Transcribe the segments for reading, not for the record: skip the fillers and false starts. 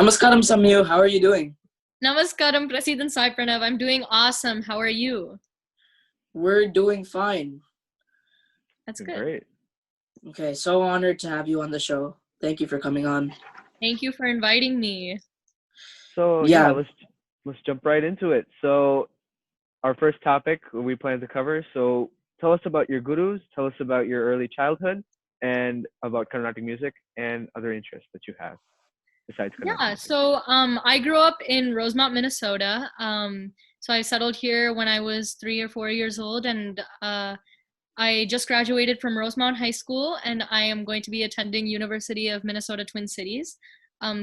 Namaskaram, Samyu. How are you doing? Namaskaram, Prasid and Sai Pranav. I'm doing awesome. How are you? We're doing fine. That's good. Great. Okay, so honored to have you on the show. Thank you for coming on. Thank you for inviting me. So Yeah. let's jump right into it. So our first topic we plan to cover. So tell us about your gurus. Tell us about your early childhood and about Carnatic music and other interests that you have besides Carnatic Yeah, music. so I grew up in Rosemount, Minnesota. So I settled here when I was 3 or 4 years old, and I just graduated from Rosemount High School, and I am going to be attending University of Minnesota Twin Cities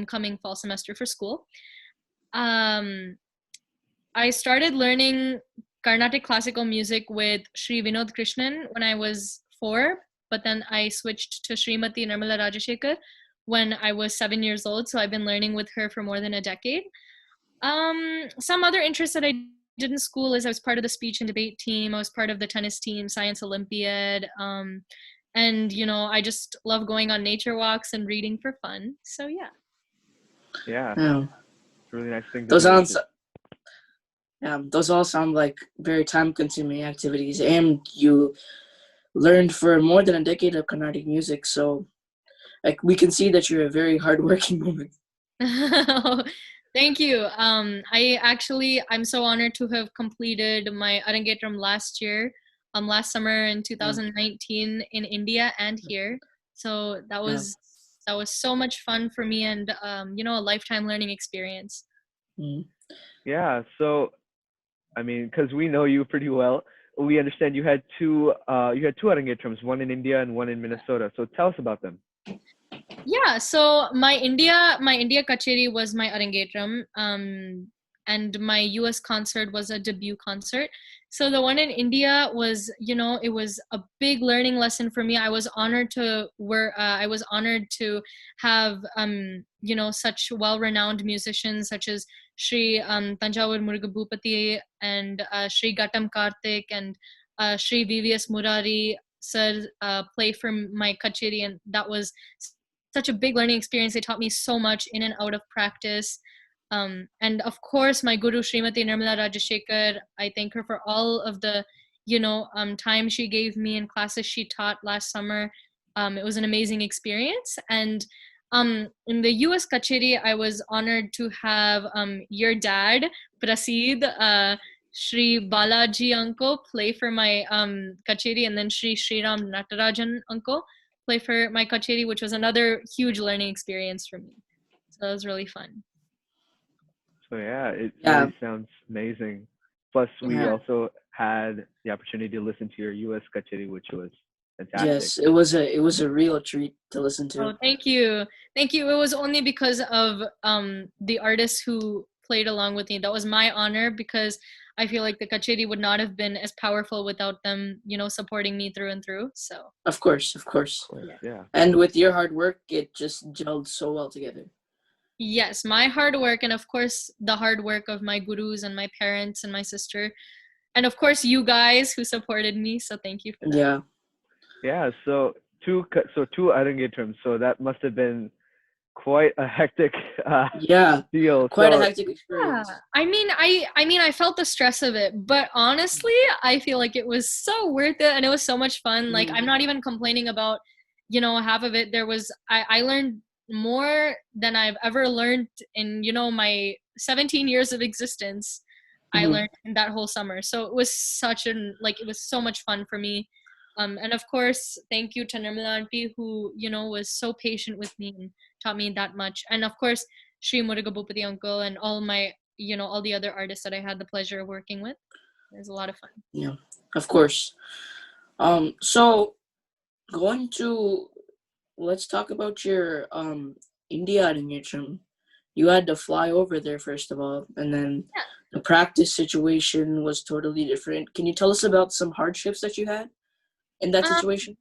coming fall semester for school. Um, I started learning Carnatic classical music with Sri Vinod Krishnan when I was 4, but then I switched to Srimati Nirmala Rajashekar when I was 7 years old. So I've been learning with her for more than a decade. Some other interests that I did in school is I was part of the speech and debate team. I was part of the tennis team, science Olympiad. And, I just love going on nature walks and reading for fun. So, yeah. Yeah, Yeah. it's a really nice thing to Those do. sounds. Yeah, those all sound like very time-consuming activities, and you learned for more than a decade of Carnatic music. So, we can see that you're a very hardworking woman. Thank you. I'm so honored to have completed my Arangetram last summer in 2019 in India and here. So that was so much fun for me and a lifetime learning experience. Mm. Yeah. So I mean, because we know you pretty well, we understand you had two Arangetrams, one in India and one in Minnesota. So tell us about them. Yeah, so my India kacheri was my Arangetram, and my US concert was a debut concert. So the one in India was, it was a big learning lesson for me. I was honored to have, such well-renowned musicians such as Sri Tanjavur Muruga Bhupati and Sri Gattam Karthik and Sri VVS Murari sir play for my kacheri, and that was such a big learning experience. They taught me so much in and out of practice. And of course, my guru, Srimati Nirmala Rajashekar, I thank her for all of the, time she gave me and classes she taught last summer. It was an amazing experience. And in the US Kacheri, I was honored to have your dad, Prasid, Sri Balaji uncle, play for my Kacheri, and then Sri Sriram Natarajan uncle play for my kacheri, which was another huge learning experience for me. So that was really fun. So yeah, it Yeah. really sounds amazing. Plus, we Yeah. also had the opportunity to listen to your US Kacheri, which was fantastic. Yes, it was a real treat to listen to. Oh, thank you. Thank you. It was only because of the artists who played along with me. That was my honor because I feel like the kacheri would not have been as powerful without them, supporting me through and through. So Of course. Of course, yeah. And with your hard work, it just gelled so well together. yes, my hard work, and of course the hard work of my gurus and my parents and my sister, and of course you guys who supported me. So thank you for that. Yeah. Yeah, so two Arangetrams. So that must have been quite a hectic Yeah. deal. Quite a So hectic experience. Yeah. I felt the stress of it, but honestly, I feel like it was so worth it and it was so much fun. Like I'm not even complaining about, half of it. I learned more than I've ever learned in, my 17 years of existence. I Mhm. learned in that whole summer. So it was it was so much fun for me. And of course, thank you to Nirmala Auntie who, was so patient with me and taught me that much. And of course, Sri Muruga Bhupati uncle and all the other artists that I had the pleasure of working with. It was a lot of fun. Yeah, of course. So going to let's talk about your India animation. You had to fly over there first of all, and then Yeah. the practice situation was totally different. Can you tell us about some hardships that you had in that Um, situation?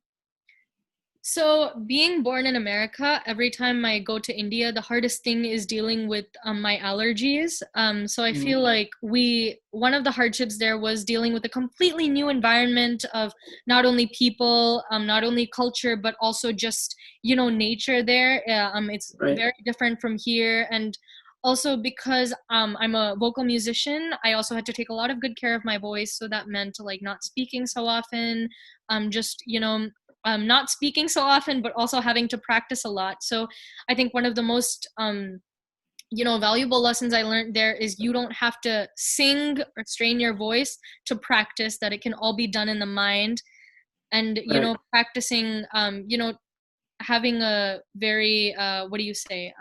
So, being born in America, every time I go to India, the hardest thing is dealing with my allergies. So, I feel like one of the hardships there was dealing with a completely new environment of not only people, not only culture, but also just, nature there. It's Right. very different from here. And also because I'm a vocal musician, I also had to take a lot of good care of my voice. So, that meant like not speaking so often, just, not speaking so often, but also having to practice a lot. So I think one of the most, valuable lessons I learned there is you don't have to sing or strain your voice to practice, that it can all be done in the mind. And, Right. practicing, having a very, what do you say?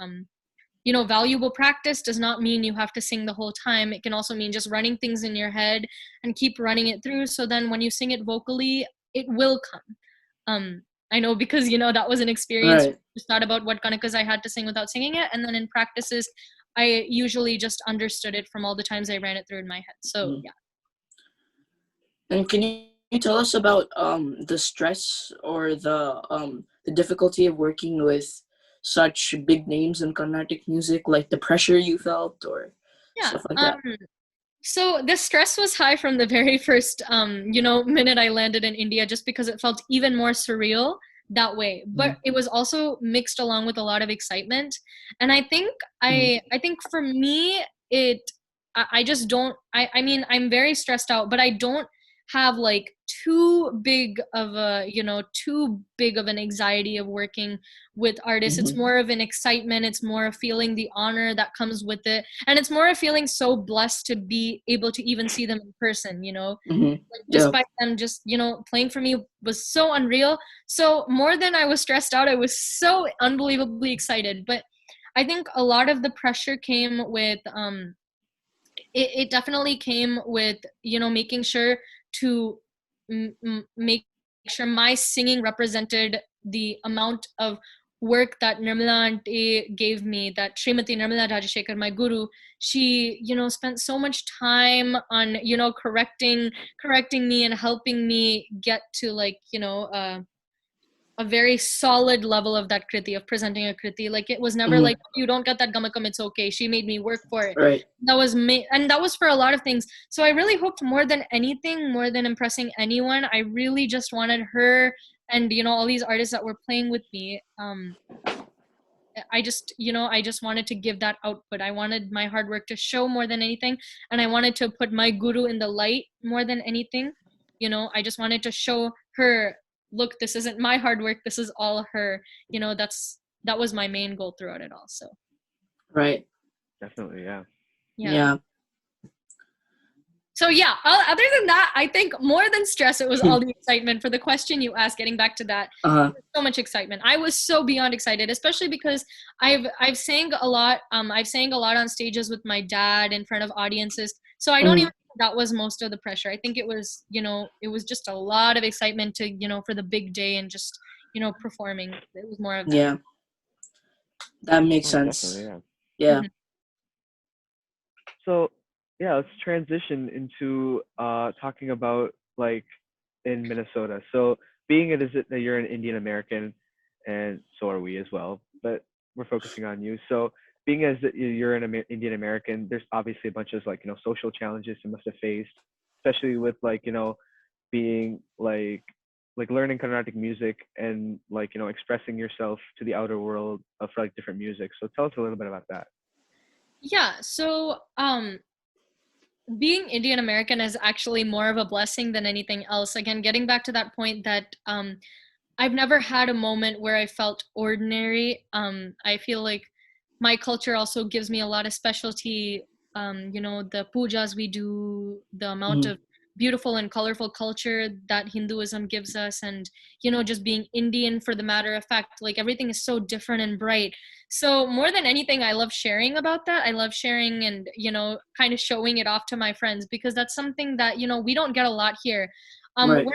Valuable practice does not mean you have to sing the whole time. It can also mean just running things in your head and keep running it through. So then when you sing it vocally, it will come. I know because that was an experience. Right. Just thought about what kanakas I had to sing without singing it, and then in practices, I usually just understood it from all the times I ran it through in my head. So Mhm. yeah. And can you tell us about the stress or the difficulty of working with such big names in Carnatic music, like the pressure you felt or Yeah. stuff like that? So the stress was high from the very first, minute I landed in India, just because it felt even more surreal that way. But Mm-hmm. it was also mixed along with a lot of excitement. And I think Mm-hmm. I think for me, I just don't. I mean, I'm very stressed out, but I don't have like too big of an anxiety of working with artists. It's Mm-hmm. more of an excitement. It's more of feeling the honor that comes with it, and it's more of feeling so blessed to be able to even see them in person. Mm-hmm. Like just Yeah. by them just playing for me was so unreal. So more than I was stressed out, I was so unbelievably excited. But I think a lot of the pressure came with it definitely came with making sure to make sure my singing represented the amount of work that Nirmala auntie gave me, that Srimati Nirmala Rajashekar, my guru, she spent so much time on correcting me and helping me get to like a very solid level of that kriti, of presenting a kriti. Like it was never Mm-hmm. like, you don't get that gamakam, it's okay. She made me work for it. Right. That was me, and that was for a lot of things. So I really hoped more than anything, more than impressing anyone, I really just wanted her and all these artists that were playing with me. I just wanted to give that output. I wanted my hard work to show more than anything, and I wanted to put my guru in the light more than anything. I just wanted to show her, look, this isn't my hard work, this is all her. That was my main goal throughout it all. So Right. Definitely, yeah. yeah. Yeah. So yeah, other than that, I think more than stress, it was all the excitement. For the question you asked, getting back to that, Uh-huh. so much excitement. I was so beyond excited, especially because I've sang a lot. I've sang a lot on stages with my dad in front of audiences. So I don't even Mm-hmm. think that was most of the pressure. I think it was just a lot of excitement to for the big day and just performing. It was more of that. Yeah. That makes Oh, definitely, sense. yeah. Yeah. Mhm. So, yeah, let's transition into talking about like in Minnesota. So, being it is that you're an Indian American, and so are we as well, but we're focusing on you. So, being as that you're an Indian American, there's obviously a bunch of like social challenges you must have faced, especially with like being like learning Carnatic music and like expressing yourself to the outer world of like different music. So, tell us a little bit about that. Yeah. So being Indian American is actually more of a blessing than anything else. Again, getting back to that point that I've never had a moment where I felt ordinary. I feel like my culture also gives me a lot of specialty. The pujas we do, the amount Mm-hmm. of beautiful and colorful culture that Hinduism gives us, and just being Indian for the matter of fact, like everything is so different and bright. So more than anything, I love sharing about that. I love sharing and kind of showing it off to my friends, because that's something that we don't get a lot here. Right.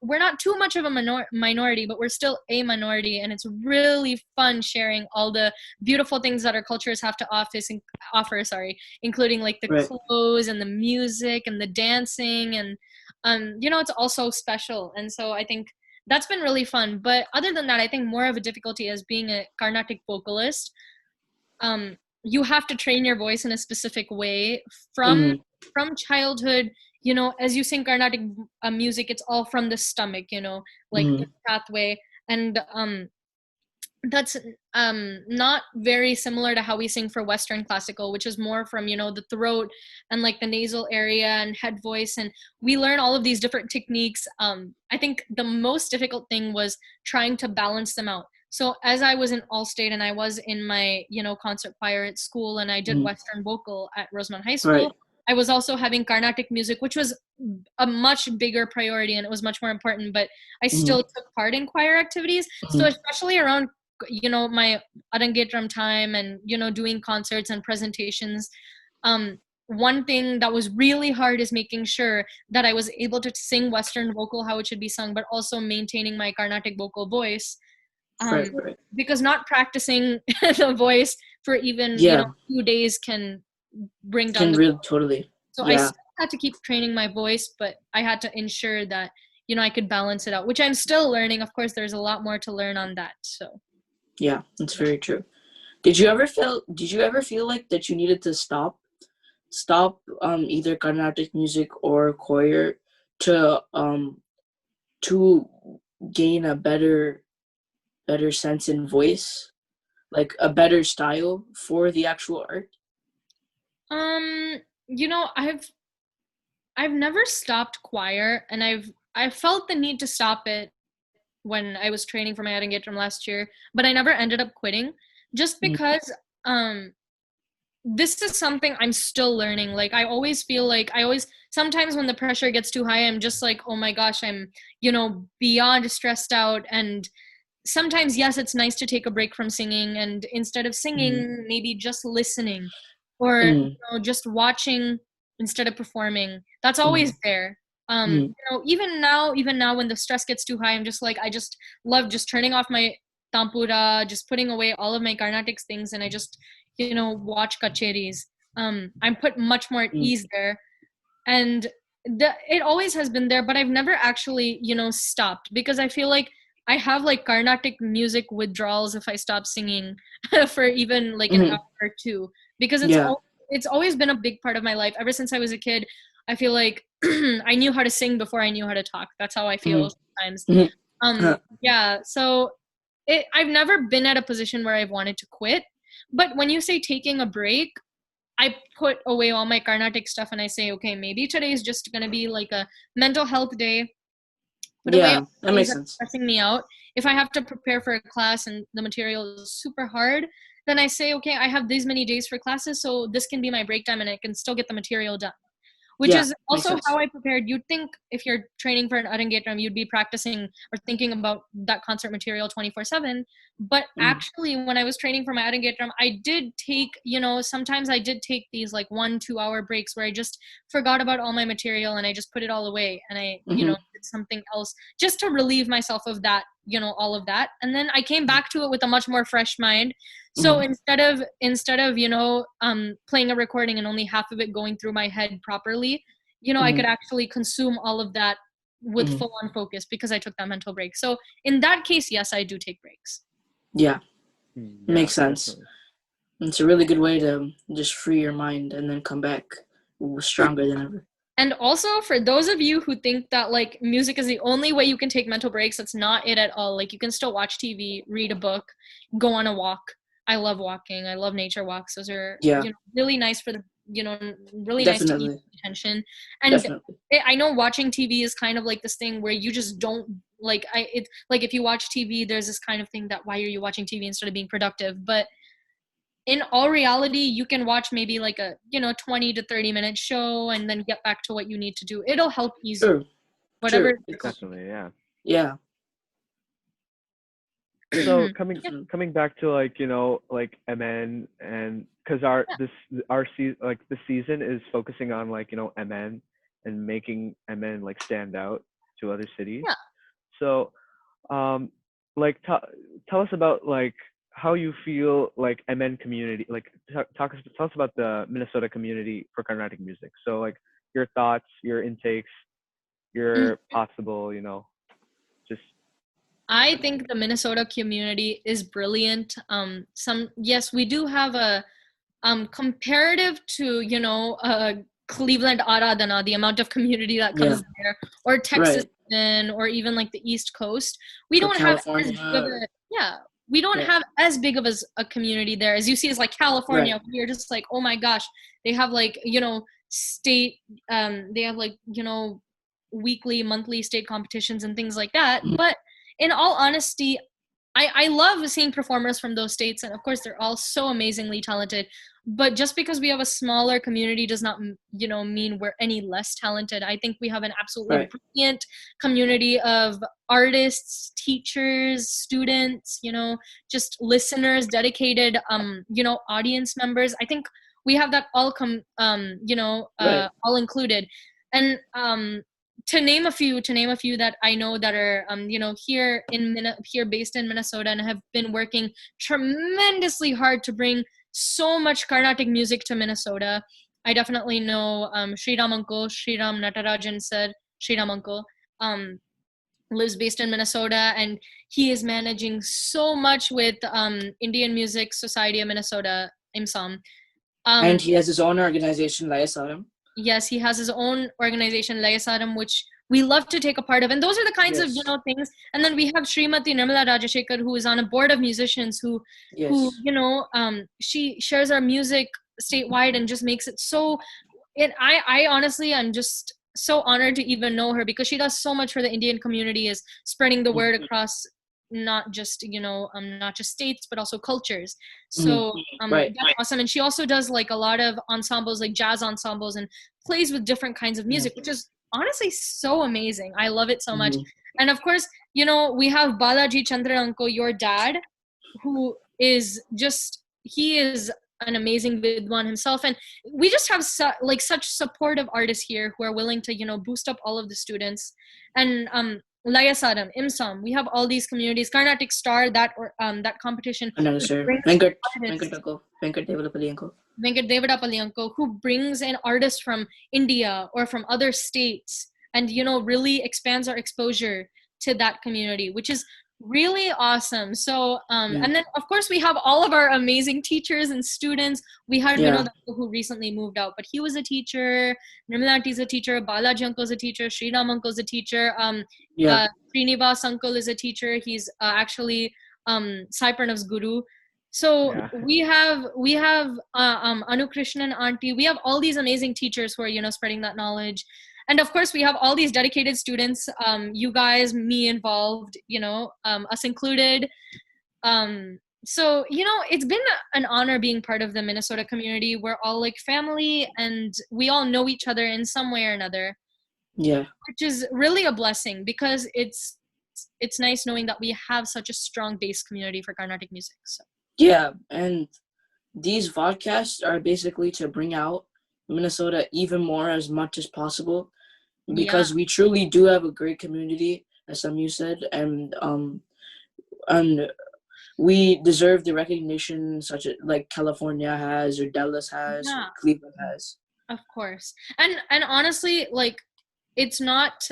We're not too much of a minority, but we're still a minority, and it's really fun sharing all the beautiful things that our cultures have to offer, sorry, including like the Right. clothes and the music and the dancing, and it's also special. And so I think that's been really fun. But other than that, I think more of a difficulty as being a Carnatic vocalist, you have to train your voice in a specific way from Mm-hmm. childhood. As you sing Carnatic music, it's all from the stomach, like Mm-hmm. the pathway. And that's not very similar to how we sing for Western classical, which is more from the throat and like the nasal area and head voice, and we learn all of these different techniques. I think the most difficult thing was trying to balance them out. So as I was in Allstate and I was in my concert choir at school, and I did Mm-hmm. Western vocal at Rosemont High Right. School, I was also having Carnatic music, which was a much bigger priority and it was much more important, but I Mm-hmm. still took part in choir activities. So Mm-hmm. especially around my Arangetram time and doing concerts and presentations, one thing that was really hard is making sure that I was able to sing Western vocal how it should be sung, but also maintaining my Carnatic vocal voice, Right. um, Right. because not practicing the voice for even Yeah. a few days can bring down Can the really quality. totally. So I Yeah. still had to keep training my voice, but I had to ensure that I could balance it out, which I'm still learning. Of course, there's a lot more to learn on that. So Yeah. That's yeah. very true. Did you ever feel like that you needed to stop either Carnatic music or choir to gain a better sense in voice, like a better style for the actual art? Um, I've never stopped choir, and I felt the need to stop it when I was training for my Arangetram last year, but I never ended up quitting, just Mm, because um this is something I'm still learning. Like I always feel like I always sometimes when the pressure gets too high, I'm just like, oh my gosh, I'm beyond stressed out. And sometimes, yes, it's nice to take a break from singing, and instead of mm, singing, maybe just listening, or mm, just watching instead of performing. That's always mm, there. mm, Even now when the stress gets too high, I'm just like, I just love just turning off my tampura, just putting away all of my Carnatic things, and I just watch kacheris. I'm put much more at mm, ease there, and it always has been there, but I've never actually stopped, because I feel like I have like Carnatic music withdrawals if I stop singing for even like an hour mm. or two, because Yeah. it's always been a big part of my life ever since I was a kid. I feel like I knew how to sing before I knew how to talk. That's how I feel Mm, sometimes. mm, huh, Yeah, so I've never been at a position where I've wanted to quit. But when you say taking a break, I put away all my Carnatic stuff and I say, okay, maybe today is just going to be like a mental health day. Put away all yeah, that the things makes that sense. are stressing me out. If I have to prepare for a class and the material is super hard, then I say, okay, I have these many days for classes, so this can be my break time and I can still get the material done, which Yeah, is makes also sense. how I prepared. You'd think if you're training for an Arangetram, you'd be practicing or thinking about that concert material 24/7. But Mm, actually, when I was training for my Arangetram, I did take, sometimes I did take these like 1-2 hour breaks where I just forgot about all my material and I just put it all away and I, mm-hmm, did something else just to relieve myself of that, all of that. And then I came back to it with a much more fresh mind. So mm-hmm, instead of playing a recording and only half of it going through my head properly, I mm-hmm, could actually consume all of that with mm-hmm. full on focus because I took that mental break. So in that case, yes, I do take breaks. Yeah, Yeah, makes sense. definitely. It's a really good way to just free your mind and then come back stronger than ever. And also for those of you who think that like music is the only way you can take mental breaks, that's not it at all. Like you can still watch TV, read a book, go on a walk. I love walking. I love nature walks. Those are, Yeah, really nice for the, really nice to ease definitely, attention. And definitely. I know watching TV is kind of like this thing where you just don't like it's like if you watch TV, there's this kind of thing that why are you watching TV instead of being productive? But in all reality, you can watch maybe like a 20 to 30 minute show and then get back to what you need to do. It'll help ease you, True, whatever true. is difficult. Definitely, yeah. Yeah, So Yeah, coming back to like like MN, and because our the season is focusing on like MN and making MN like stand out to other cities. yeah. So um like tell us about like how you feel like MN community, like tell us about the Minnesota community for Carnatic music. So like your thoughts, your intakes, Mm. your possible just I think the Minnesota community is brilliant. Yes, we do have a comparative to, Cleveland, Aradhana, the amount of community that Yeah. comes there, or Texas, Right. or even like the East Coast. We Or don't have as big of California. a, yeah, we don't Yeah. have as big of a community there as you see is like California. Right. We're just like, oh my gosh, they have like, state, they have like, weekly, monthly state competitions and things like that. Mhm. But in all honesty, I love seeing performers from those states, and of course they're all so amazingly talented. But just because we have a smaller community does not, mean we're any less talented. I think we have an absolutely Right. brilliant community of artists, teachers, students, just listeners, dedicated, audience members. I think we have that all Right. all included. And to name a few that I know that are here based in Minnesota and have been working tremendously hard to bring so much Carnatic music to Minnesota. I definitely know Sriram Uncle, Sriram Natarajan said, Sriram Uncle, lives based in Minnesota, and he is managing so much with Indian Music Society of Minnesota, IMSOM. And he has his own organization, Layasaram. Yes, he has his own organization, Layasaram, which we love to take a part of. And those are the kinds of, Yes. things. And then we have Srimati Nirmala Rajashekar, who is on a board of musicians who, Yes. she shares our music statewide and just makes it so, I honestly, I'm just so honored to even know her because she does so much for the Indian community, is spreading the word across not just states, but also cultures. Mhm. So Right. that's awesome. And she also does like a lot of ensembles, like jazz ensembles, and plays with different kinds of music, which is honestly so amazing. I love it so much. Mhm. And of course, we have Balaji Chandranko, your dad, who is just, he is an amazing vidwan himself. And we just have such supportive artists here who are willing to, boost up all of the students. And Layasaram, IMSOM, we have all these communities. Carnatic Star, that competition, Another which sir. brings Venkat artists. Uncle. Venkat Developali Uncle. Venkat Devadapalyanko, who brings in artists from India or from other states and, really expands our exposure to that community, which is really awesome. So, Yeah. and then of course we have all of our amazing teachers and students. We had Yeah. Vinod Uncle who recently moved out, but he was a teacher. Nirmala is a teacher. Balaji Uncle is a teacher. Sriram Uncle is a teacher. Yeah. Srinivas Uncle is a teacher. He's actually Sai Pranav's guru. So Yeah. we have Anu Krishnan auntie. We have all these amazing teachers who are spreading that knowledge, and of course we have all these dedicated students. You guys, me involved, us included. So it's been an honor being part of the Minnesota community. We're all like family, and we all know each other in some way or another, Yeah. which is really a blessing because it's nice knowing that we have such a strong base community for Carnatic music. So. Yeah. And these podcasts are basically to bring out Minnesota even more as much as possible because we truly do have a great community, as Samyu said, and we deserve the recognition such as like California has or Dallas has or Yeah, Cleveland has. of course. And honestly, like it's not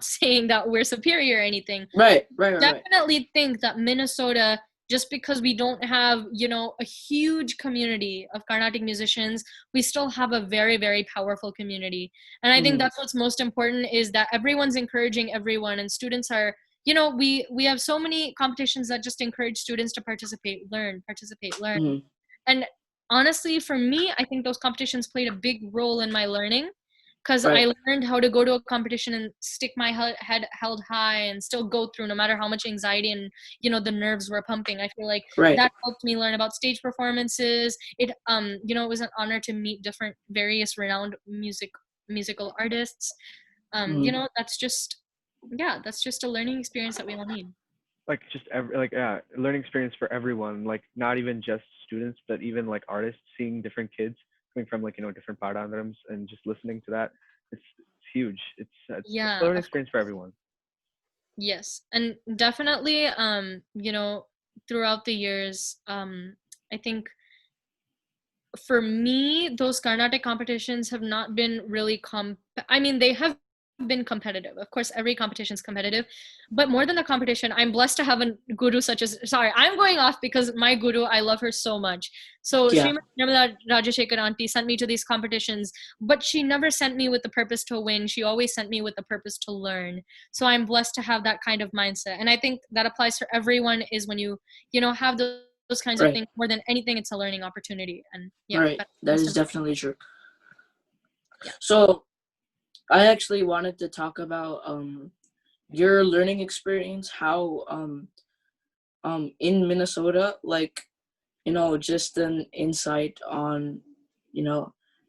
saying that we're superior or anything. Right. Definitely think that Minnesota, just because we don't have, a huge community of Carnatic musicians, we still have a very, very powerful community. And I think that's what's most important, is that everyone's encouraging everyone, and students are, we have so many competitions that just encourage students to participate, learn. Mhm. And honestly, for me, I think those competitions played a big role in my learning, because Right. I learned how to go to a competition and stick my head held high and still go through no matter how much anxiety and the nerves were pumping. I feel like Right. that helped me learn about stage performances. It it was an honor to meet different various renowned musical artists. That's just a learning experience that we all need. Like just learning experience for everyone, like not even just students, but even like artists, seeing different kids coming from like different padandrams and just listening to that. It's huge. It's a learning experience for everyone. Yes, and definitely throughout the years, I think for me those Carnatic competitions have not been really I mean, they have been competitive. Of course, every competition is competitive, but more than the competition, I'm blessed to have a guru such as, sorry, I'm going off because my guru, I love her so much. So Yeah. Srimati Nirmala Rajashekar auntie sent me to these competitions, but she never sent me with the purpose to win. She always sent me with the purpose to learn. So I'm blessed to have that kind of mindset. And I think that applies for everyone, is when you have those kinds of Right. things, more than anything, it's a learning opportunity. And yeah, Right. That most is important. definitely true. Yeah. So I actually wanted to talk about your learning experience, how in Minnesota, like, just an insight on,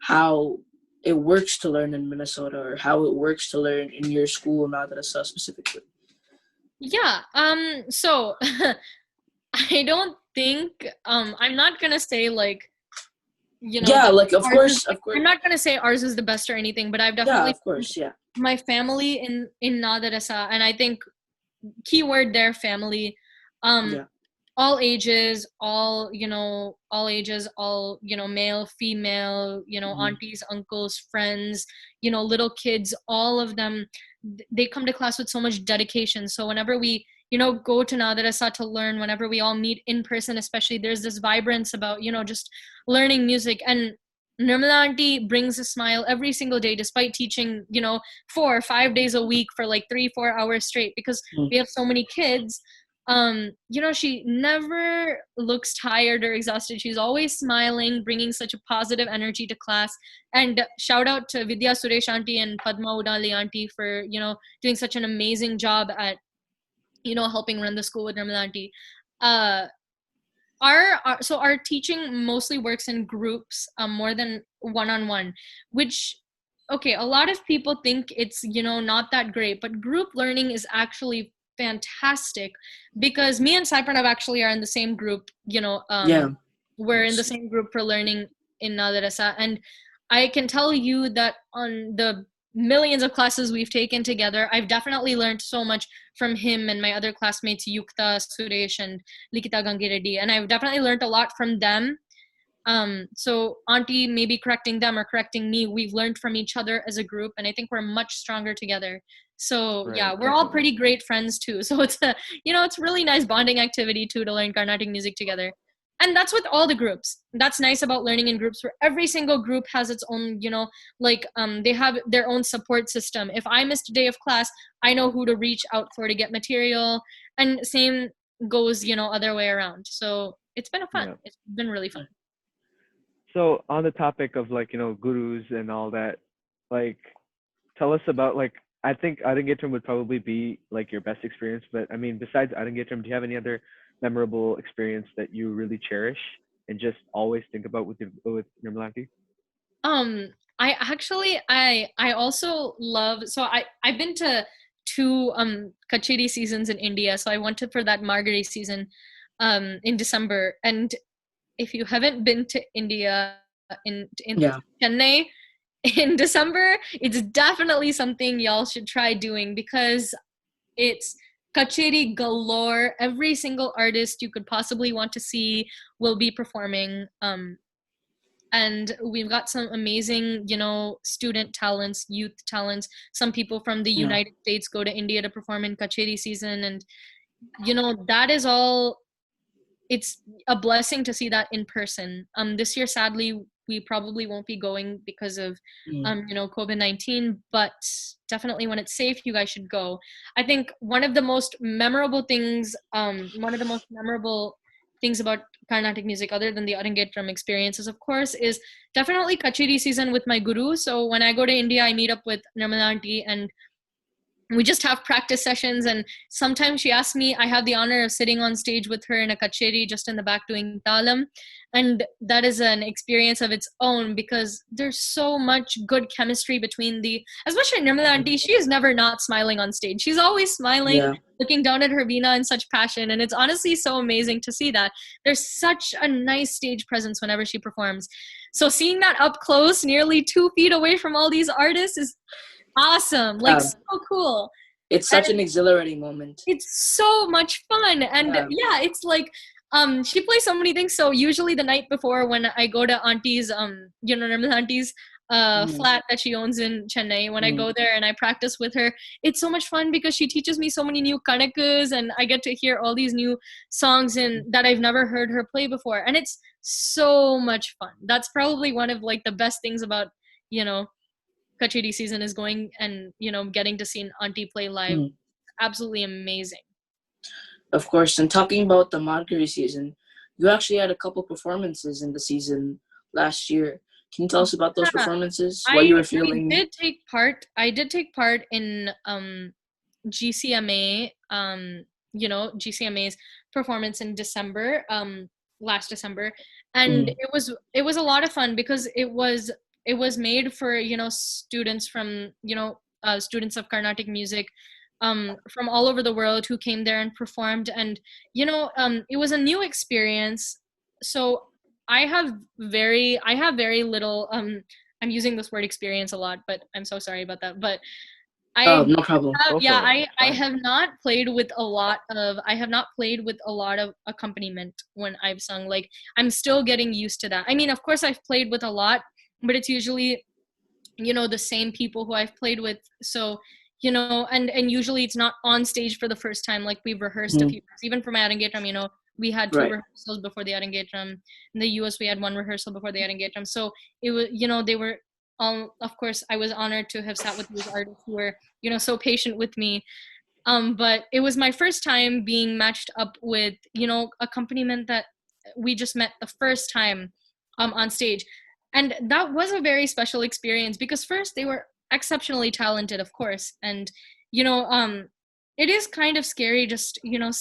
how it works to learn in Minnesota, or how it works to learn in your school, madrasa specifically. Yeah. So I don't think I'm not gonna say like Yeah, that like of ours is, course. I'm not gonna say ours is the best or anything, but I've Yeah, definitely of course. Yeah. my family in Nadarasa, and I think keyword there, family, um Yeah. all ages, all ages, all male, female, Hmm. aunties, uncles, friends, little kids, all of them, they come to class with so much dedication. So whenever we go to Nadarasa to learn, whenever we all meet in person especially, there's this vibrance about just learning music. And Nirmala auntie brings a smile every single day, despite teaching 4 or 5 days a week for like 3-4 hours straight, because we have so many kids. She never looks tired or exhausted. She's always smiling, bringing such a positive energy to class. And shout out to Vidya Suresh auntie and Padma Udali auntie for doing such an amazing job at helping run the school with Nirmala auntie. uh our teaching mostly works in groups, more than one-on-one, which, okay, a lot of people think it's not that great, but group learning is actually fantastic, because me and Saipranav actually are in the same group. Yeah. We're in the Yes. same group for learning in Nadarasa, and I can tell you that on the millions of classes we've taken together, I've definitely learned so much from him and my other classmates, Yukta, Suresh, and Likita Gangireddy, and I've definitely learned a lot from them. So auntie maybe correcting them or correcting me, we've learned from each other as a group, and I think we're much stronger together. So Right, yeah, we're all definitely. pretty great friends too. So it's a it's a really nice bonding activity too, to learn Carnatic music together. And that's with all the groups. That's nice about learning in groups, where every single group has its own, like they have their own support system. If I missed a day of class, I know who to reach out for to get material, and same goes, other way around. So it's been Yeah. it's been really fun. So on the topic of like, gurus and all that, like tell us about like I think Arangetram would probably be like your best experience, but I mean besides Arangetram, do you have any other memorable experience that you really cherish and just always think about with Nirmalanti? Um, I actually I also love, so I've been to two kacheri seasons in India. So I went to for that Margari season in December. And if you haven't been to India in Yeah. Chennai in December, it's definitely something y'all should try doing, because it's kacheri galore. Every single artist you could possibly want to see will be performing. And we've got some amazing student talents, youth talents. Some people from the Yeah. United States go to India to perform in kacheri season, and that is all. It's a blessing to see that in person. This year sadly we probably won't be going because of Mm. COVID-19, but definitely when it's safe, you guys should go. I think one of the most memorable things, about Carnatic music, other than the Arangetram experiences, of course, is definitely kacheri season with my guru. So when I go to India, I meet up with Nirmala auntie, and we just have practice sessions. And sometimes she asks me, I have the honor of sitting on stage with her in a kacheri just in the back doing talam, and that is an experience of its own, because there's so much good chemistry between especially Nirmala auntie. She is never not smiling on stage. She's always smiling, Yeah. looking down at her veena in such passion, and it's honestly so amazing to see that. There's such a nice stage presence whenever she performs. So seeing that up close, nearly 2 feet away from all these artists, is awesome, like Yeah. so cool. It's And such an exhilarating moment. it's so much fun. And Yeah. yeah, it's like she plays so many things. So usually the night before, when I go to auntie's Nirmal auntie's flat that she owns in Chennai. When I go there and I practice with her, it's so much fun because she teaches me so many new kanakas, and I get to hear all these new songs that I've never heard her play before, and it's so much fun. That's probably one of like the best things about, you know, Kacheri season is going and, you know, getting to see an auntie play live. Absolutely amazing. Of course, and talking about the Margary season, you actually had a couple performances in the season last year. Can you tell us about those performances? What you were feeling? I did take part in GCMA, you know, GCMA's performance in December, last December, and it was a lot of fun because it was made for, you know, students from, you know, students of Carnatic music from all over the world who came there and performed, and, you know, it was a new experience. So I have very little I'm using this word experience a lot, but I'm so sorry about that. But No problem. I have not played with a lot of accompaniment when I've sung. Like, I'm still getting used to that. I mean, of course I've played with a lot, but it's usually, you know, the same people who I've played with. So, you know, and usually it's not on stage for the first time. Like, we've rehearsed a few times. Even for my Arangetram, you know, we had 2 rehearsals before the Arangetram. In the US, we had 1 rehearsal before the Arangetram. So it was, you know, they were of course, I was honored to have sat with these artists who were, you know, so patient with me. But it was my first time being matched up with, you know, accompaniment that we just met the first time on stage. And that was a very special experience because first, they were exceptionally talented, of course. And, you know, it is kind of scary just, you know,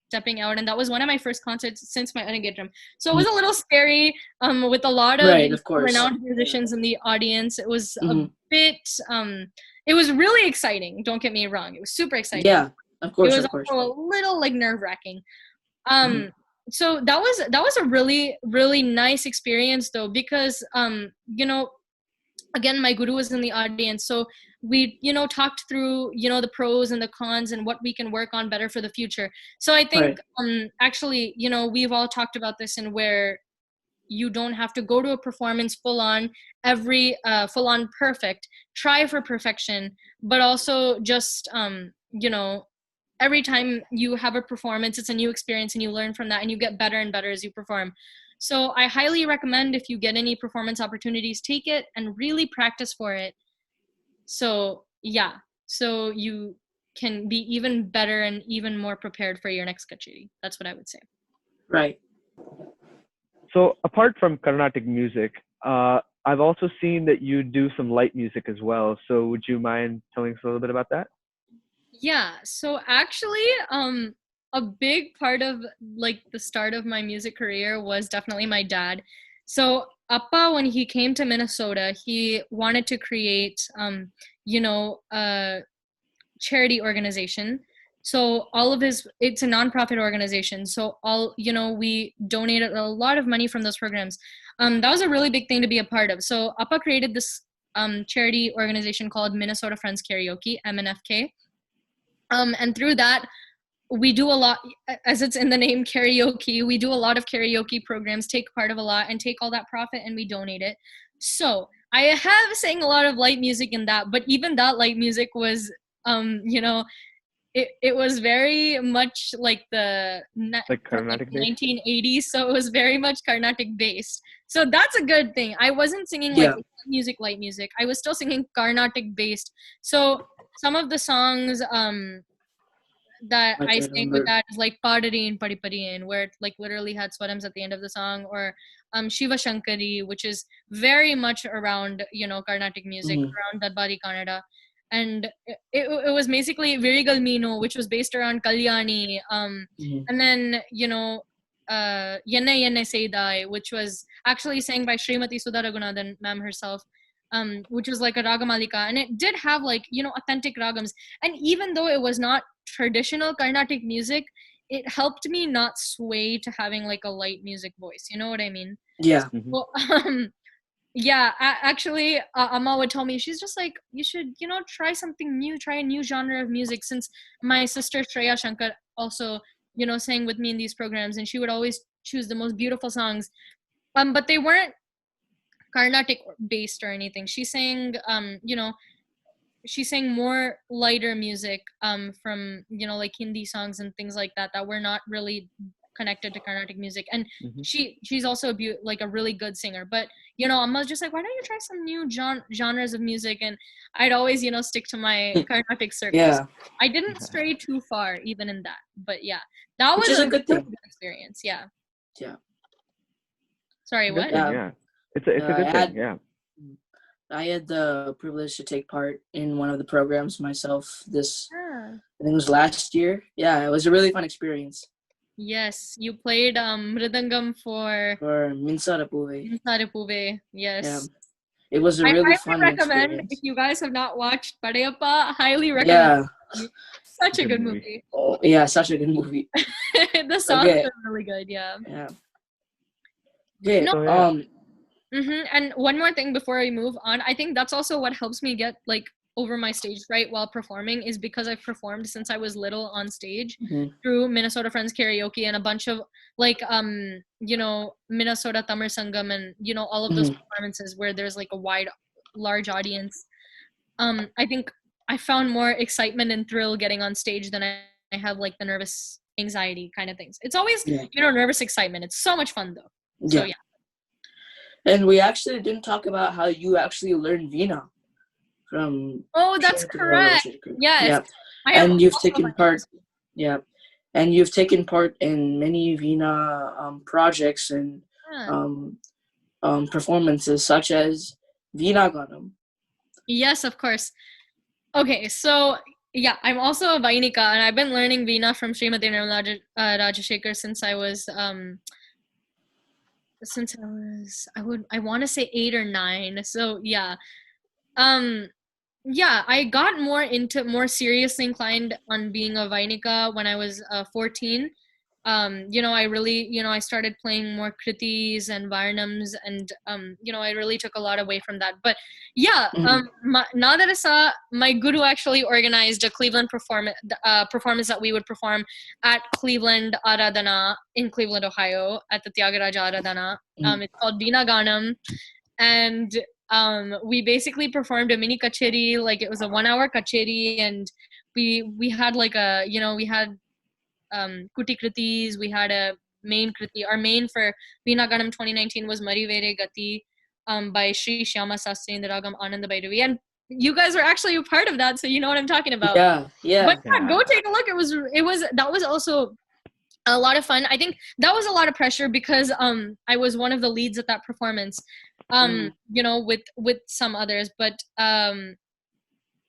stepping out. And that was one of my first concerts since my Arangetram. So it was a little scary with a lot of renowned musicians in the audience. It was a bit, it was really exciting. Don't get me wrong. It was super exciting. Yeah, of course. It was also a little like nerve-wracking. So that was a really, really nice experience though, because, you know, again, my guru was in the audience. So we, you know, talked through, you know, the pros and the cons and what we can work on better for the future. So I think, actually, you know, we've all talked about this, and where you don't have to go to a performance full on perfect, try for perfection, but also just, you know, every time you have a performance, it's a new experience and you learn from that and you get better and better as you perform. So I highly recommend, if you get any performance opportunities, take it and really practice for it. So yeah, so you can be even better and even more prepared for your next kacheri. That's what I would say. Right. So apart from Carnatic music, I've also seen that you do some light music as well. So would you mind telling us a little bit about that? Yeah, so actually, a big part of like the start of my music career was definitely my dad. So Appa, when he came to Minnesota, he wanted to create, you know, a charity organization. So it's a nonprofit organization. So you know, we donated a lot of money from those programs. That was a really big thing to be a part of. So Appa created this charity organization called Minnesota Friends Karaoke, MNFK. And through that, we do a lot, as it's in the name, karaoke. We do a lot of karaoke programs, take part of a lot, and take all that profit and we donate it. So I have sang a lot of light music in that, but even that light music was, you know, it was very much like Carnatic like 1980s, so it was very much Carnatic based. So that's a good thing. I wasn't singing like light music. I was still singing Carnatic based. So some of the songs that I sang with that is like Padariin Padipariin, where it like literally had swarams at the end of the song, or Shiva Shankari, which is very much around, you know, Carnatic music, around Dadbari Kannada. And it was basically Virigal Mino, which was based around Kalyani. And then, you know, Yenne Yenne Seidai, which was actually sang by Srimati Sudha Raghunathan ma'am herself, which was like a Ragamalika. And it did have like, you know, authentic ragams. And even though it was not traditional Carnatic music, it helped me not sway to having like a light music voice. You know what I mean? Yeah. Well, yeah, actually, Amma would tell me, she's just like, you should, you know, try something new, try a new genre of music. Since my sister Shreya Shankar also, you know, sang with me in these programs, and she would always choose the most beautiful songs. But they weren't Carnatic based or anything. She sang she sang more lighter music from like Hindi songs and things like that that were not really connected to Carnatic music. And Mhm. she's also a really good singer. But Amma's just like, why don't you try some new genres of music? And I'd always stick to my Carnatic circles. Yeah, I didn't stray too far even in that. But yeah, that which was is a good really thing. good experience. Yeah. Yeah. Sorry, Good what? thing, Yeah. yeah. It's a I good thing, had yeah. I had the privilege to take part in one of the programs myself. Ah. I think it was last year. Yeah, it was a really fun experience. Yes, you played Mridangam for For Minsara Puve. Puve. Yes. Yeah, it was a I really highly fun recommend, if experience. you guys have not watched Padayappa, highly recommend. Yeah. Such a Good good movie. movie. Oh, yeah, such a good movie. The songs Okay. are really good, yeah. Yeah. Okay. No. So yeah. And one more thing before I move on, I think that's also what helps me get over my stage fright while performing, is because I've performed since I was little on stage Mhm. through Minnesota Friends Karaoke and a bunch of Minnesota Tamil Sangam and all of those Mhm. performances where there's a large audience. I think I found more excitement and thrill getting on stage than I have the nervous anxiety kind of things. It's always Yeah. nervous excitement. It's so much fun though. So yeah. And we actually didn't talk about how you actually learned Veena from Oh, that's Shankar. correct. Yes. Yeah. I have And you've also taken my part. Yeah. And you've taken part in many Veena projects and um, performances, such as Veena Ganam. Yes, of course. Okay, so yeah, I'm also a Vainika, and I've been learning Veena from Srimati Nirmala Rajashekar since I want to say 8 or 9. So yeah. Yeah, I got more seriously inclined on being a Vainika when I was 14. I really, I started playing more kritis and varnams, and I really took a lot away from that. But yeah, Mhm. Nadarasa, my guru actually organized a Cleveland performance that we would perform at Cleveland Aradhana in Cleveland, Ohio, at the Tyagaraja Aradhana. Mhm. It's called Veena Ganam, and we basically performed a mini kacheri. It was a 1-hour kacheri, and we had we had kuti kritis. We had a main kriti. Our main for Veena Ganam 2019 was Marivere Gati by Sri Shyama Sastri in the Ragam Ananda Bhairavi. And you guys are actually a part of that, so you know what I'm talking about. Yeah. But Yeah. yeah, go take a look. That was also a lot of fun. I think that was a lot of pressure because I was one of the leads at that performance. Mhm. With some others, but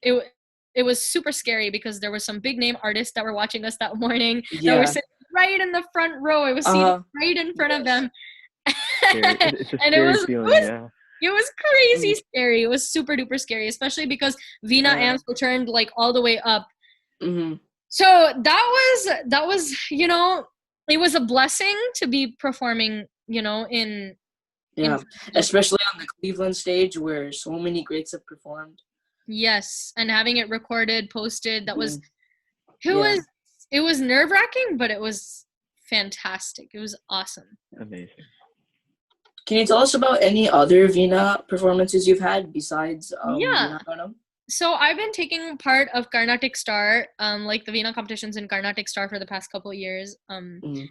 it it was super scary because there were some big name artists that were watching us that morning that were Yeah. sitting right in the front row. I was seated right in front of them. Scary. It's a And scary feeling, yeah. it was crazy scary. It was super duper scary, especially because Veena amps were turned all the way up. Mhm. So that was it was a blessing to be performing in Yeah, those. especially on the Cleveland stage where so many greats have performed. Yes, and having it recorded, posted, that was Yeah. it was nerve-wracking, but it was fantastic. It was awesome. Amazing. Can you tell us about any other Veena performances you've had besides Yeah. Veena Ganam? So I've been taking part of Carnatic Star, the Veena competitions in Carnatic Star for the past couple of years. Mm.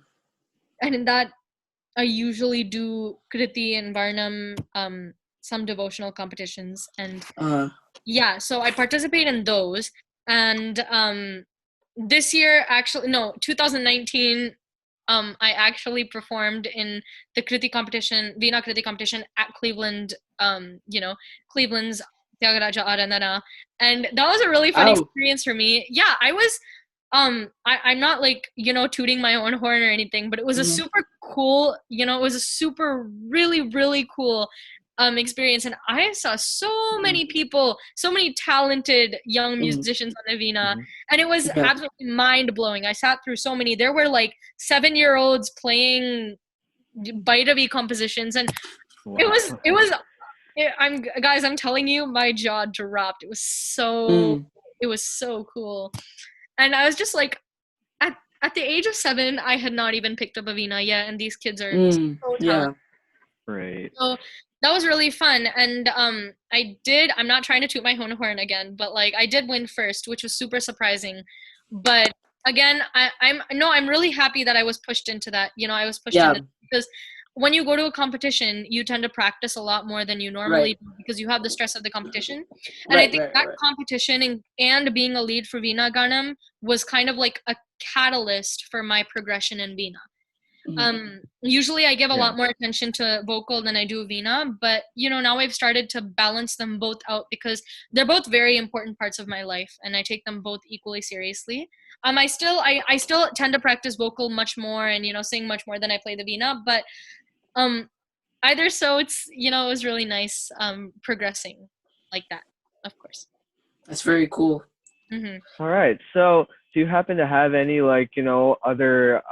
And in that I usually do Kriti and Varnam, some devotional competitions, and yeah, so I participate in those. And this year, actually, no, 2019, I actually performed in the Kriti competition, Veena Kriti competition at Cleveland, Cleveland's Tyagaraja Arandana, and that was a really fun experience for me. Yeah, I was. I'm not tooting my own horn or anything, but it was a super cool, it was a super really cool experience, and I saw so many people, so many talented young musicians on the Veena, and it was absolutely mind-blowing. I sat through so many. There were 7-year-olds playing Bhairavi compositions, and Wow. I'm telling you, my jaw dropped. It was so cool. And I was just at the age of 7, I had not even picked up a Veena yet, and these kids are so talented. Right. So That was really fun. And I'm not trying to toot my own horn again, but like I did win first, which was super surprising. But again, I'm really happy that I was pushed into that. You know, I was pushed Yeah, into because when you go to a competition, you tend to practice a lot more than you normally right, do because you have the stress of the competition. And I right, think right, that right. competition and being a lead for Veena Ganam was kind of like a catalyst for my progression in Veena. Mhm. Usually I give a Yeah. lot more attention to vocal than I do Veena, but you know, now I've started to balance them both out because they're both very important parts of my life and I take them both equally seriously. I still tend to practice vocal much more and you know sing much more than I play the Veena, but um either so it's you know it was really nice progressing like that, of course. That's very cool. Hmm. All right. So, do you happen to have any like, other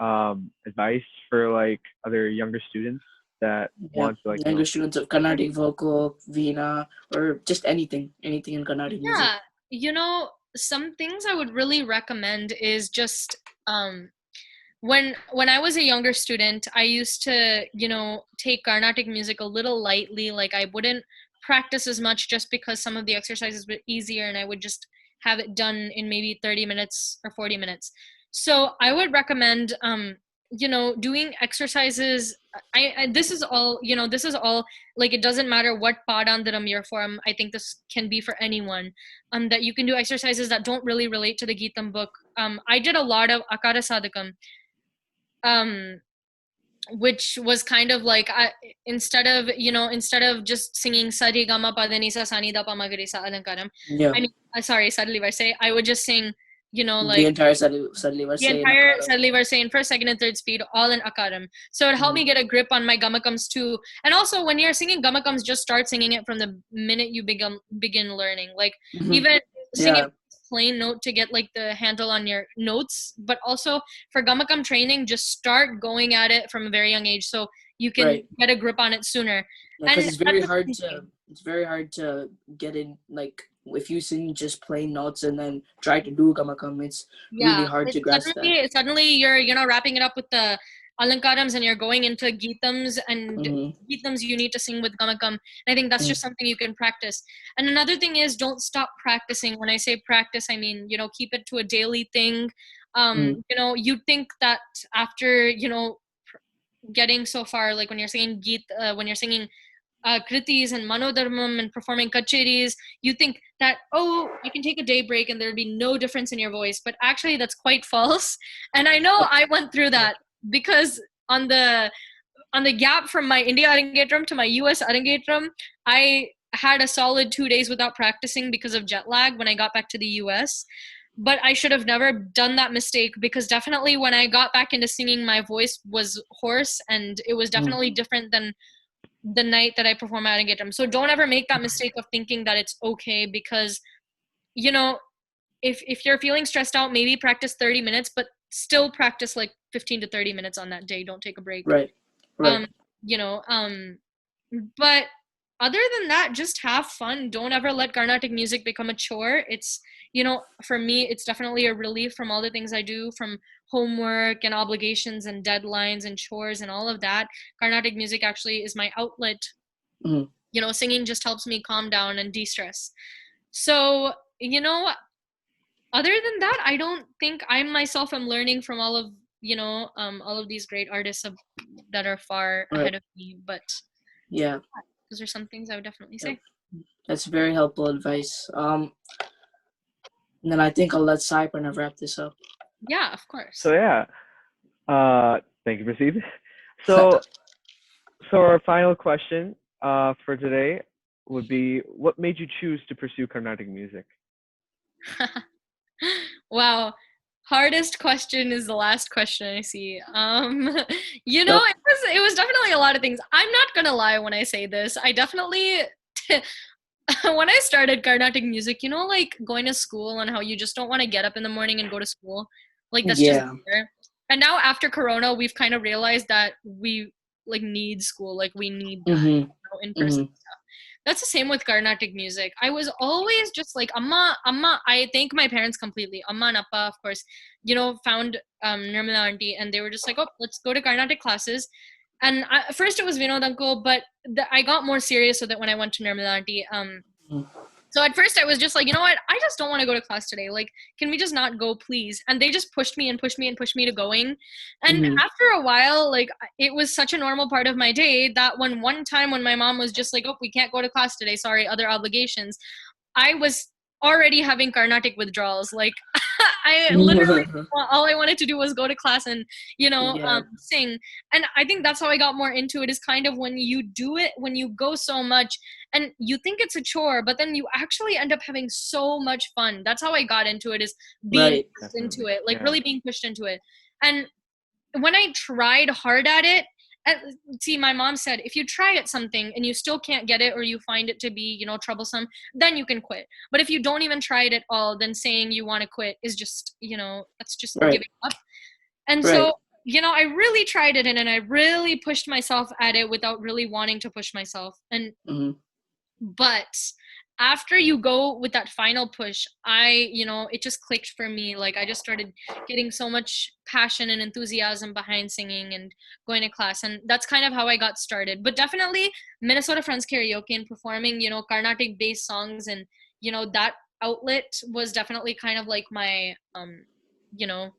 advice for like other younger students that Yeah, want to like, younger students of Carnatic vocal, Veena, or just anything in Carnatic music. Yeah, you know, some things I would really recommend is just um when I was a younger student, I used to, you know, take Carnatic music a little lightly. Like I wouldn't practice as much just because some of the exercises were easier and I would just have it done in maybe 30 minutes or 40 minutes. So I would recommend you know, doing exercises. This is all, you know, this is all like it doesn't matter what padandaram you're from. I think this can be for anyone. That you can do exercises that don't really relate to the Geetam book. I did a lot of Akara Sadhakam, um which was kind of like instead of you know instead of just singing sari gama padanisa sani da pamagarisa alankaram, Yeah, I mean sorry sadly verse, I would just sing you know the like entire suddenly we're the saying entire Akara. sadly verse in first, second, and third speed all in akaram, so it helped Mm-hmm. me get a grip on my gamakams too. And also when you're singing gamakams, just start singing it from the minute you begin learning, like Mm-hmm. even sing it Yeah, plain note to get like the handle on your notes, but also for gamakam training just start going at it from a very young age so you can right. get a grip on it sooner. Because And it's that's very the hard second to thing. it's very hard to get in, like if you sing just plain notes and then try to do gamakam, it's really Yeah, hard to it's grasp that. suddenly you're you know wrapping it up with the alankarams and you're going into geetams, and Mm-hmm. geetams you need to sing with gamakam. And I think that's just something you can practice. And another thing is don't stop practicing. When I say practice, I mean you know keep it to a daily thing. Mm-hmm. You know you think that after you know getting so far, like when you're singing when you're singing kritis and manodharmam and performing kacheris, you think that, oh, I can take a day break and there'd be no difference in your voice. But actually, that's quite false. And I know I went through that because on the gap from my India Arangetram to my US Arangetram, I had a solid 2 days without practicing because of jet lag when I got back to the US. But I should have never done that mistake because definitely when I got back into singing, my voice was hoarse and it was Mm-hmm. definitely different than the night that I perform at Arangetram. So don't ever make that mistake of thinking that it's okay because, you know, if you're feeling stressed out, maybe practice 30 minutes, but still practice like 15 to 30 minutes on that day. Don't take a break. Right, right, Um, you know, but other than that, just have fun. Don't ever let Carnatic music become a chore. It's, you know, for me, it's definitely a relief from all the things I do, from homework and obligations and deadlines and chores and all of that. Carnatic music actually is my outlet. mm-hmm. You know, singing just helps me calm down and de-stress. So, you know, other than that, I don't think I myself am learning from all of, you know, all of these great artists that are far Right. ahead of me. But Yeah, those are some things I would definitely yeah. say. That's very helpful advice. And then I think I'll let Sai kind of wrap this up. Yeah, of So course. yeah, thank you, Prasid. So, so our final question for today would be, what made you choose to pursue Carnatic music? Wow. Hardest question is the last question I see. You know, Yep. it was definitely a lot of things. I'm not gonna lie when I say this. I definitely when I started Carnatic music, you know, like going to school and how you just don't want to get up in the morning and go to school. Like that's just Yeah. there. And now after Corona, we've kind of realized that we like need school, like we need that, Mm-hmm. you know, in person Mm-hmm. stuff. That's the same with Carnatic music. I was always just like Amma. I thank my parents completely. Amma and Appa, of course, you know, found Nirmala auntie, and they were just like, oh, let's go to Carnatic classes. and first it was Vinodanko, but I got more serious with it when I went to Nirmalanti. Mm. So at first I was just like, you know what? I just don't want to go to class today. Like, can we just not go, please? And they just pushed me and pushed me and pushed me to going. And Mhm. after a while, like, it was such a normal part of my day that when one time when my mom was just like, oh, we can't go to class today, sorry, other obligations, I was already having Carnatic withdrawals. Like, I literally, all I wanted to do was go to class and, Yeah, sing. And I think that's how I got more into it, is kind of when you do it, when you go so much and you think it's a chore, but then you actually end up having so much fun. That's how I got into it, is being right. pushed into Definitely. it, like Yeah. really being pushed into it. And when I tried hard at it, see, my mom said, if you try at something and you still can't get it, or you find it to be, troublesome, then you can quit. But if you don't even try it at all, then saying you want to quit is just, that's just Right. giving up. And Right. so, I really tried it, and I really pushed myself at it without really wanting to push myself. And Hmm. but after you go with that final push, it just clicked for me. Like, I just started getting so much passion and enthusiasm behind singing and going to class, and that's kind of how I got started. But definitely Minnesota Friends Karaoke and performing, Carnatic based songs, and that outlet was definitely kind of like my you know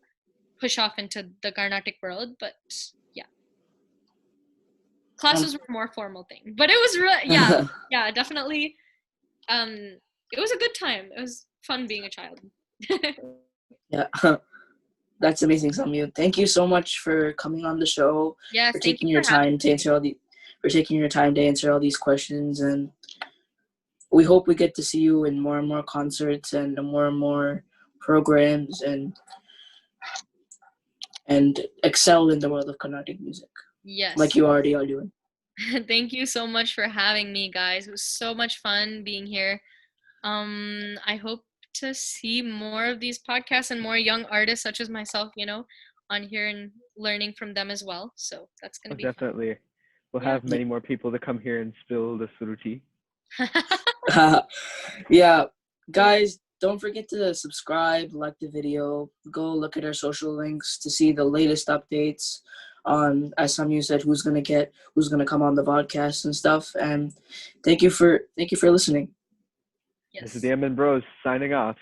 push off into the Carnatic world. But yeah, Um, classes were a more formal thing, but it was yeah, definitely. It was a good time. It was fun being a child. yeah. That's amazing, Samyu. Thank you so much for coming on the show, Yes, for thank you taking your for having time to me. answer all these questions, and we hope we get to see you in more and more concerts and more programs, and excel in the world of Carnatic music like Yes. you already are doing. Thank you so much for having me, guys. It was so much fun being here. I hope to see more of these podcasts and more young artists such as myself, on here and learning from them as well. So that's going Oh, to be fun. definitely. We'll Yeah. have many more people to come here and spill the Suruttea. Yeah, guys, don't forget to subscribe, like the video, go look at our social links to see the latest updates on, as Samyu said, who's gonna come on the podcast and stuff. And thank you for listening. This is Yes. the MN Bros signing off.